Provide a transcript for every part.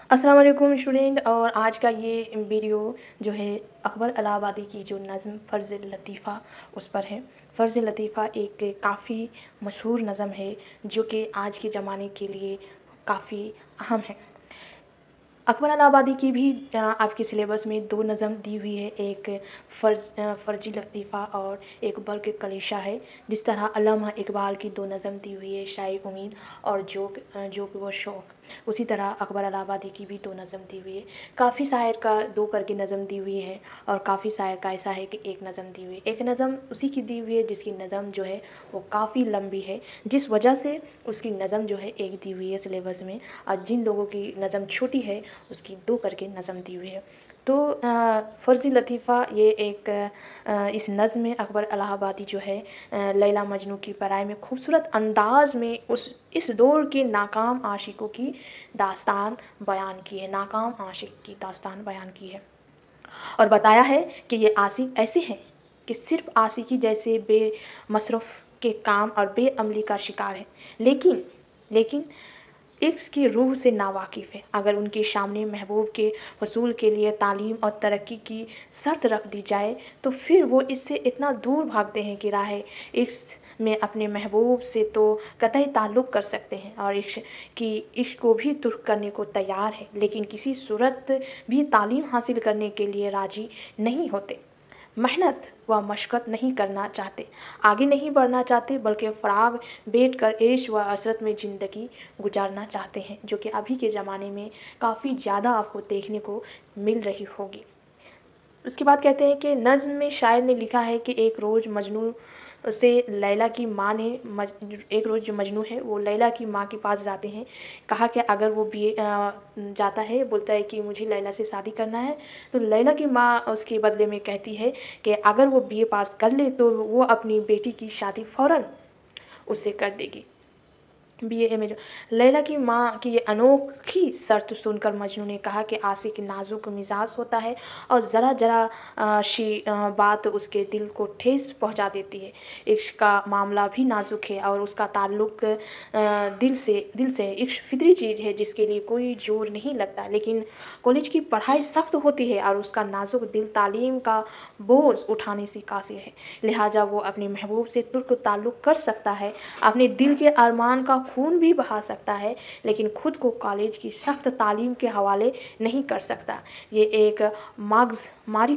अस्सलाम वालेकुम स्टूडेंट। और आज का ये वीडियो जो है अकबर इलाहाबादी की जो नज़्म फ़र्ज़ लतीफ़ा उस पर है। फ़र्ज़ लतीफ़ा एक काफ़ी मशहूर नज़्म है जो कि आज के ज़माने के लिए काफ़ी अहम है। अकबर इलाहाबादी की भी आपके सिलेबस में 2 नज़्म दी हुई है, एक फ़र्ज़ी लतीफ़ा और एक बर्क़ कलीशा है। जिस तरह अल्लामा इक़बाल की 2 नज़्म दी हुई है, शाए उम्मीद और जोक व शौक़, उसी तरह अकबर इलाहाबादी की भी 2 नज़्म दी हुई है। काफ़ी शायर का 2 करके नज़्म दी हुई है और काफ़ी शायर का ऐसा है कि 1 नज़्म दी हुई है। एक नज़्म उसी की दी हुई है जिसकी नज़्म जो है वो काफ़ी लंबी है, जिस वजह से उसकी नज़्म जो है 1 दी हुई है सिलेबस में, और जिन लोगों की नज़्म छोटी है उसकी 2 करके नज़्म दी हुई है। तो फ़र्ज़ी लतीफ़ा ये एक इस नज़्म में अकबर इलाहाबादी जो है लैला मजनू की पराई में खूबसूरत अंदाज़ में इस दौर के नाकाम आशिकों की दास्तान बयान की है, नाकाम आशिक की दास्तान बयान की है। और बताया है कि ये आशिक ऐसे हैं कि सिर्फ़ आशिकी जैसे बेमसरफ़ के काम और बेअमली का शिकार है, लेकिन इश्क़ की रूह से नावाकिफ़ है। अगर उनके सामने महबूब के हुसूल के लिए तालीम और तरक्की की शर्त रख दी जाए तो फिर वो इससे इतना दूर भागते हैं कि राह इश्क़ में अपने महबूब से तो कतई ताल्लुक़ कर सकते हैं और इश्क़ को भी तुर्क करने को तैयार है, लेकिन किसी सूरत भी तालीम हासिल करने के लिए राज़ी नहीं होते। मेहनत व मशक्क़त नहीं करना चाहते, आगे नहीं बढ़ना चाहते, बल्कि फ़राग़ बैठकर ऐश व असरत में ज़िंदगी गुजारना चाहते हैं, जो कि अभी के ज़माने में काफ़ी ज़्यादा आपको देखने को मिल रही होगी। उसके बाद कहते हैं कि नज़्म में शायर ने लिखा है कि एक रोज़ मजनू से लैला की माँ ने एक रोज़ जो मजनू है वो लैला की माँ के पास जाते हैं। कहा कि अगर वो जाता है, बोलता है कि मुझे लैला से शादी करना है, तो लैला की माँ उसके बदले में कहती है कि अगर वो बीए पास कर ले तो वो अपनी बेटी की शादी फ़ौरन उससे कर देगी। बीए में जो लैला की माँ की ये अनोखी शर्त सुनकर मजनू ने कहा कि आशिक नाजुक मिजाज होता है और ज़रा सी बात उसके दिल को ठेस पहुँचा देती है। इश्क़ का मामला भी नाजुक है और उसका ताल्लुक़ दिल से। इश्क़ फितरी चीज़ है जिसके लिए कोई जोर नहीं लगता, लेकिन कॉलेज की पढ़ाई सख्त होती है और उसका नाजुक दिल तालीम का बोझ उठाने से कासिर है। लिहाजा वो अपने महबूब से तुर्क ताल्लुक़ कर सकता है, अपने दिल के अरमान का खून भी बहा सकता है, लेकिन खुद को कॉलेज की सख्त तालीम के हवाले नहीं कर सकता। ये एक मगज़मारी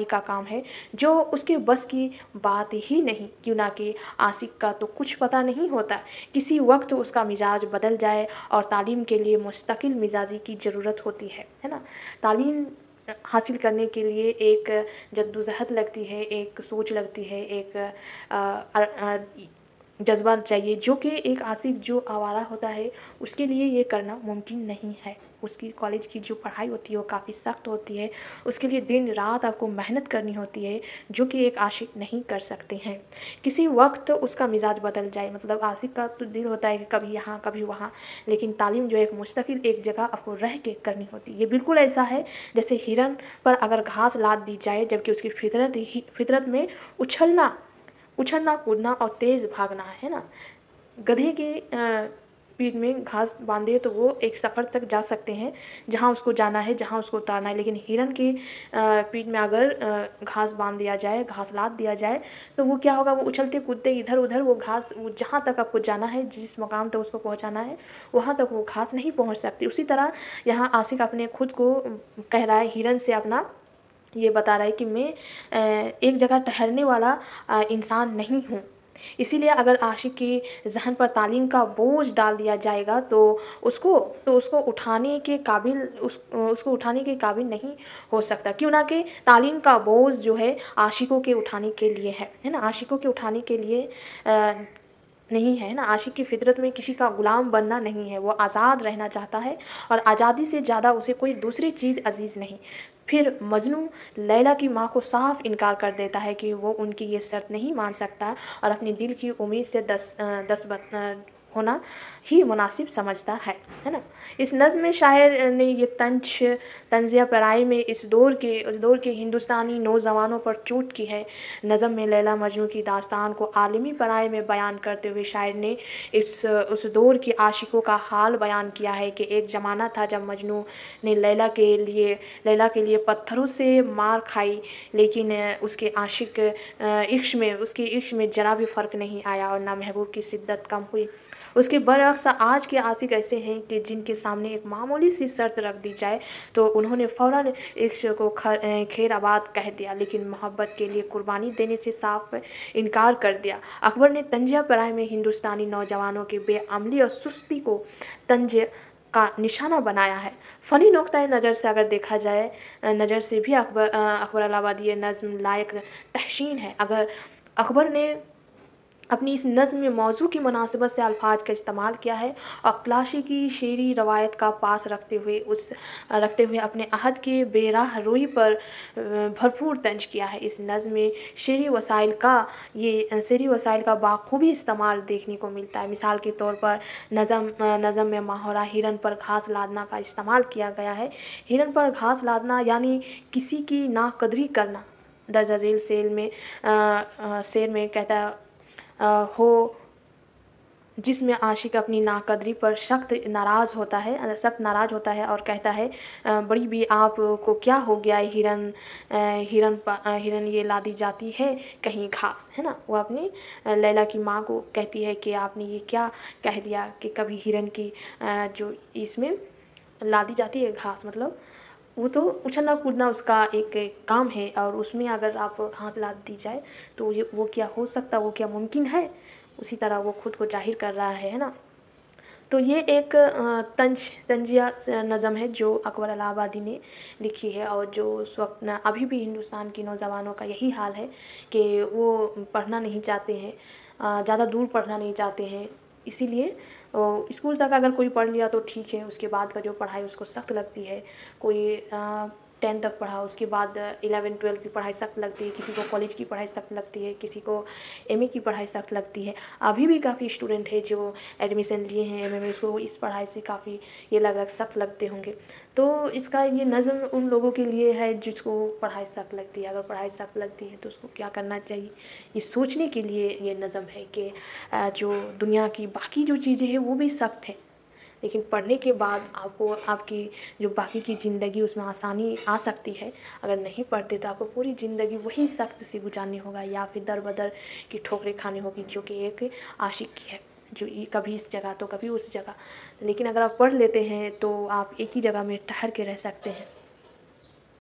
का काम है जो उसके बस की बात ही नहीं, क्यों ना कि आशिक का तो कुछ पता नहीं होता, किसी वक्त उसका मिजाज बदल जाए और तालीम के लिए मुस्तकिल मिजाजी की ज़रूरत होती है ना। तालीम हासिल करने के लिए एक जद्दोजहद लगती है, एक सोच लगती है, एक जज़्बा चाहिए, जो कि एक आशिक जो आवारा होता है उसके लिए ये करना मुमकिन नहीं है। उसकी कॉलेज की जो पढ़ाई होती है वो काफ़ी सख्त होती है, उसके लिए दिन रात आपको मेहनत करनी होती है, जो कि एक आशिक नहीं कर सकते हैं। किसी वक्त उसका मिजाज बदल जाए, मतलब आशिक का तो दिल होता है कि कभी यहाँ कभी वहाँ, लेकिन तालीम जो है एक मुस्तकिल एक जगह आपको रह के करनी होती है। ये बिल्कुल ऐसा है जैसे हिरन पर अगर घास लाद दी जाए, जबकि उसकी फितरत में उछलना कूदना और तेज़ भागना है ना। गधे के पीठ में घास बांधे तो वो एक सफ़र तक जा सकते हैं जहाँ उसको जाना है, जहाँ उसको उतारना है, लेकिन हिरन के पीठ में अगर घास बांध दिया जाए, घास लाद दिया जाए, तो वो क्या होगा, वो उछलते कूदते इधर उधर वो जहाँ तक आपको जाना है, जिस मकाम तक उसको पहुँचाना है, वहाँ तक वो घास नहीं पहुँच सकती। उसी तरह यहाँ आशिक अपने खुद को कह रहा है, हिरन से अपना ये बता रहा है कि मैं एक जगह ठहरने वाला इंसान नहीं हूँ। इसीलिए अगर आशिक के ज़हन पर तालीम का बोझ डाल दिया जाएगा तो उसको उठाने के काबिल नहीं हो सकता, क्यों ना कि तालीम का बोझ जो है आशिकों के उठाने के लिए है ना, आशिकों के उठाने के लिए नहीं है ना। आशिक की फितरत में किसी का गुलाम बनना नहीं है, वो आज़ाद रहना चाहता है और आज़ादी से ज़्यादा उसे कोई दूसरी चीज़ अजीज़ नहीं। फिर मजनू लैला की माँ को साफ इनकार कर देता है कि वो उनकी ये शर्त नहीं मान सकता और अपने दिल की उम्मीद से होना ही मुनासिब समझता है ना। इस नज़्म में शायर ने ये तंज़िया पराई में उस दौर के हिंदुस्तानी नौजवानों पर चोट की है। नज़्म में लैला मजनू की दास्तान को आलमी पराई में बयान करते हुए शायर ने उस दौर के आशिकों का हाल बयान किया है कि एक ज़माना था जब मजनू ने लैला के लिए पत्थरों से मार खाई, लेकिन उसके इश्क में ज़रा भी फ़र्क नहीं आया और ना महबूब की शिद्दत कम हुई। उसके बरअक्स आज के आशिक ऐसे हैं कि जिनके सामने एक मामूली सी शर्त रख दी जाए तो उन्होंने फ़ौरन इश्क को खैर-आबाद कह दिया, लेकिन मोहब्बत के लिए कुर्बानी देने से साफ इनकार कर दिया। अकबर ने तंज़िया पराई में हिंदुस्तानी नौजवानों की बेअमली और सुस्ती को तंज का निशाना बनाया है। फ़नी नुक्ता नज़र से अगर देखा जाए, नज़र से भी अकबर इलाहाबादी ये नज़्म लायक तहसीन है। अगर अकबर ने अपनी इस नज़्म में मौज़ू की मुनासिबत से अल्फाज का इस्तेमाल किया है और क्लासिकी शेरी रवायत का पास रखते हुए अपने अहद के बेराह रोई पर भरपूर तंज किया है। इस नज़्म में शेरी वसाइल का बाखूबी इस्तेमाल देखने को मिलता है। मिसाल के तौर पर नज़्म में माहौरा हिरन पर घास लादना का इस्तेमाल किया गया है। हिरन पर घास लादना यानी किसी की नाक़दरी करना। दर्ज झेल शेर में कहता हो जिसमें आशिक अपनी नाक़दरी पर सख्त नाराज़ होता है और कहता है, बड़ी भी आप को क्या हो गया है, हिरन ये लादी जाती है कहीं घास, है ना। वो अपनी लैला की माँ को कहती है कि आपने ये क्या कह दिया कि कभी हिरन की जो इसमें लादी जाती है घास, मतलब वो तो उछलना कूदना उसका एक काम है और उसमें अगर आप घास लाद दी जाए तो वो क्या हो सकता, वो क्या मुमकिन है। उसी तरह वो खुद को ज़ाहिर कर रहा है ना। तो ये एक तंजिया नज़म है जो अकबर इलाहाबादी ने लिखी है और जो उस वक्त अभी भी हिंदुस्तान के नौजवानों का यही हाल है कि वो पढ़ना नहीं चाहते हैं, ज़्यादा दूर पढ़ना नहीं चाहते हैं। इसीलिए स्कूल तक अगर कोई पढ़ लिया तो ठीक है, उसके बाद का जो पढ़ाई उसको सख्त लगती है। कोई 10 तक पढ़ा, उसके बाद 11-12 की पढ़ाई सख्त लगती है, किसी को कॉलेज की पढ़ाई सख्त लगती है, किसी को एमए की पढ़ाई सख्त लगती है। अभी भी काफ़ी स्टूडेंट है जो एडमिशन लिए हैं एमए में, उसको इस पढ़ाई से काफ़ी ये सख्त लगते होंगे। तो इसका ये नज़म उन लोगों के लिए है जिसको पढ़ाई सख्त लगती है। अगर पढ़ाई सख्त लगती है तो उसको क्या करना चाहिए, ये सोचने के लिए ये नज़म है कि जो दुनिया की बाकी जो चीज़ें हैं वो भी सख्त हैं, लेकिन पढ़ने के बाद आपको आपकी जो बाकी की ज़िंदगी उसमें आसानी आ सकती है। अगर नहीं पढ़ते तो आपको पूरी ज़िंदगी वही सख्त सी गुजारनी होगा या फिर दर बदर की ठोकरें खानी होगी, जो कि एक आशिक की है, जो कभी इस जगह तो कभी उस जगह। लेकिन अगर आप पढ़ लेते हैं तो आप एक ही जगह में ठहर के रह सकते हैं।